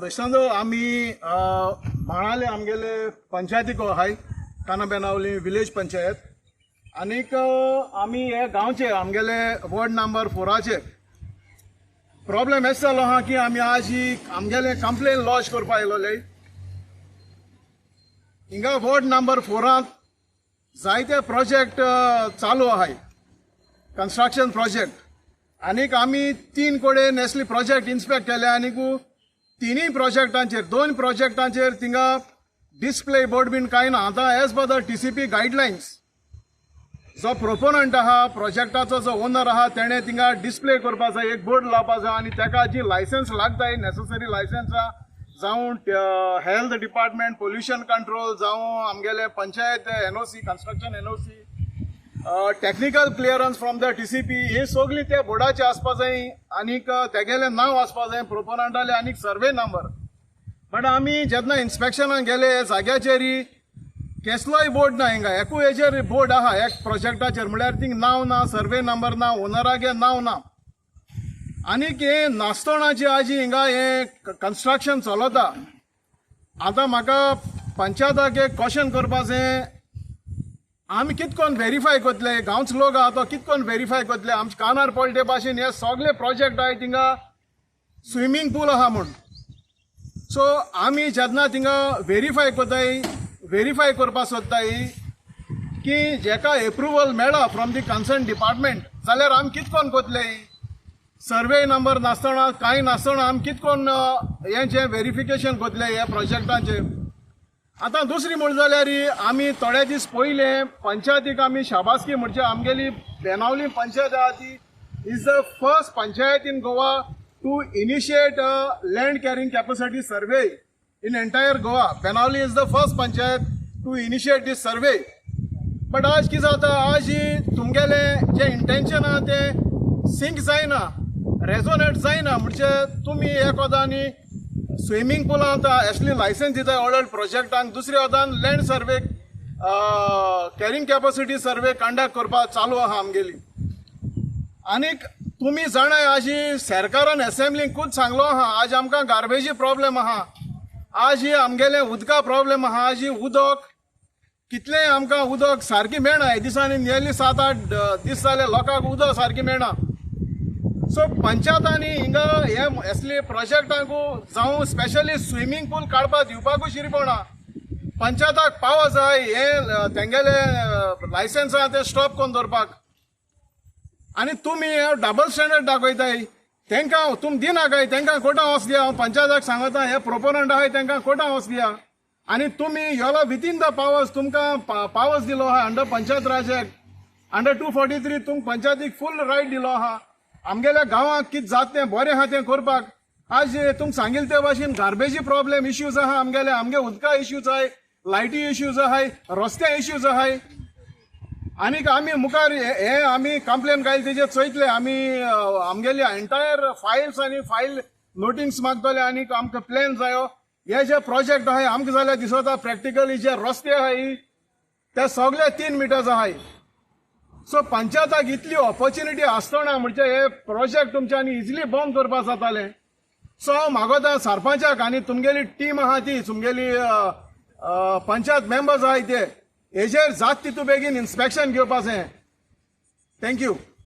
दशांदो आमी माणाले आमगेले पंचायतीक हाय कानाबेनावली विलेज पंचायत आनीक आमी हे गांवचे आमगेले वॉर्ड नंबर 4 प्रॉब्लेम हेच जालो आहा की आमी आज ही आमगेले कंप्लेन लॉन्च करपा आयलोले हिंगा वॉर्ड नंबर 4 जायते प्रोजेक्ट चालू आहाय कंस्ट्रक्शन प्रोजेक्ट आनीक आमी 3 कोडे नेसली प्रोजेक्ट इन्स्पेक्ट केले आनीक तिनी प्रोजेक्टांचेर 2 प्रोजेक्टांचेर थिंगा डिस्प्ले बोर्ड बीन कांय ना आतां as per the TCP guidelines जो प्रोपोनंट आहा प्रोजेक्टाचो जो ओनर आहा तेणें थिंगा डिस्प्ले करपा जाय एक बोर्ड लावपा जाय आनी तेका जी लायसन्स लागताय नेसेसरी लायसन्सां जावं हेल्थ डिपार्टमेंट पोल्युशन कंट्रोल जावं आमगेले panchayat NOC construction NOC technical clearance from the TCP हे सगळी त्या बोर्डाचे आसपा जाय आनीक तेगेले नांव आसपा जाय प्रोपोनंटाले आनीक सर्वे नंबर बट आमी जेन्ना इन्स्पेक्शनाक गेले जाग्याचेर कसलोय बोर्ड ना हिंगा एकू हेजेर बोर्ड आहा एक प्रोजेक्टाचेर म्हळ्यार थिंग नांव ना सर्वे नंबर ना ओनरागे नांव ना आनीक हे नासतोणाची आजी हिंगा हे कंस्ट्रक्शन चलता आतां म्हाका पंचायताक एक क्वेश्चन करपा जाय आमी कितकोन व्हेरीफाय करतले गांवचे लोक आहा तो कितकोन व्हेरीफाय करतले आमचे कानार पडले भाशेन हे सगळे प्रोजेक्ट आहाय थिंगा स्विमींग पूल आहा म्हूण सो आमी जेन्ना थिंगा व्हेरीफाय करपा सोदताय की जेका एप्रुवल मेळ्ळा फ्रॉम दी कन्सर्न डिपार्टमेंट जाल्यार आमी कितकोन करतले सर्वे नंबर नासतना कांय नासतना आमी कितकोन हे जे व्हेरिफिकेशन करतले ह्या प्रोजेक्टांचेर आतां दुसरी म्हण जाल्यार आमी थोडे दीस पयले पंचायतीक आमी शाबासकी म्हणचे आमगेली बेनावली पंचायत आहा ती is the first panchayat in Goa to initiate land carrying capacity survey in entire Goa Benavali is the first panchayat to initiate this survey but आज कितें जाता आज तुमगेले जे इंटेंशन आहा ते सिंक जायना रेझोनेट जायना म्हणजे तुमी एक वदांनी स्विमींग पुलांत असली लायसन्स दिता ऑर्डर प्रोजेक्टांक दुसऱ्या वदान land survey carrying capacity survey conduct करपा चालू आहा आमगेली आनीक तुमी जाणाय आज सरकारान असेंब्लीकूच सांगलो आहा आज आमकां गार्बेजी प्रॉब्लेम आहा आज ही आमगेले उदका प्रॉब्लेम आहा आज उदक कितले आमकां उदक सारकी मेळना हे दिसांनी नियरली 7-8 दीस जाले लोकांक उदक सारकी मेळना सो पंचायतांनी हिंगा हे असले प्रोजेक्टांकू जावं स्पेशली स्विमींग पूल काडपा दिवपाकूच शिरपणा पंचायताक पाव जाय हे तेंगेले लायसन्स आहा ते स्टॉप करून दवरपाक आनी तुमी हे डबल स्टँडर्ड दाखयताय तेंकां तुमी दिना काय तेंकां कोर्टां वच दिया हांव पंचायताक सांगता हे प्रोपोनंट आहाय तेंकां कोर्टां वच दिया आनी तुमी ह्यो विथीन द पावर्स तुमकां पावर्स दिलो आहा अंडर पंचायत राज एक्ट अंडर 243 तुमकां पंचायतीक फूल रायट दिलो आहा आमगेल्या गांवांक कितें जात तें बरें आहा तें करपाक आज तुमकां सांगिल्ले ते भाशेन गार्बेजी प्रॉब्लेम इश्यूज आहा आमगे उदका इश्यूज आहाय लायटी इश्यूज आहाय रस्त्या इश्यूज आहाय आनीक आमी मुखार हे आमी कंप्लेन घायल तेजेर चोयतले आमी आमगेली एंटायर फायल्स आनी फायल नोटिंग्स मागतले आनीक आमकां प्लॅन जायो हे जे प्रोजेक्ट आहाय आमकां जाल्यार दिसता प्रॅक्टिकली जे रस्ते आहाय ते सगळे 3 मिटर्स आहाय सो पंचायताक इतली ऑपॉर्च्युनिटी आसतना म्हणजे हे प्रोजेक्ट तुमच्यांनी इजिली बंद करपा जाताले सो हांव मागोता सरपंचाक आनी तुमगेली टीम आहा ती तुमगेली पंचायत मेंबर्स आहाय ते हेजेर जात तितू बेगीन इन्स्पेक्शन घेवपा जाय थँक्यू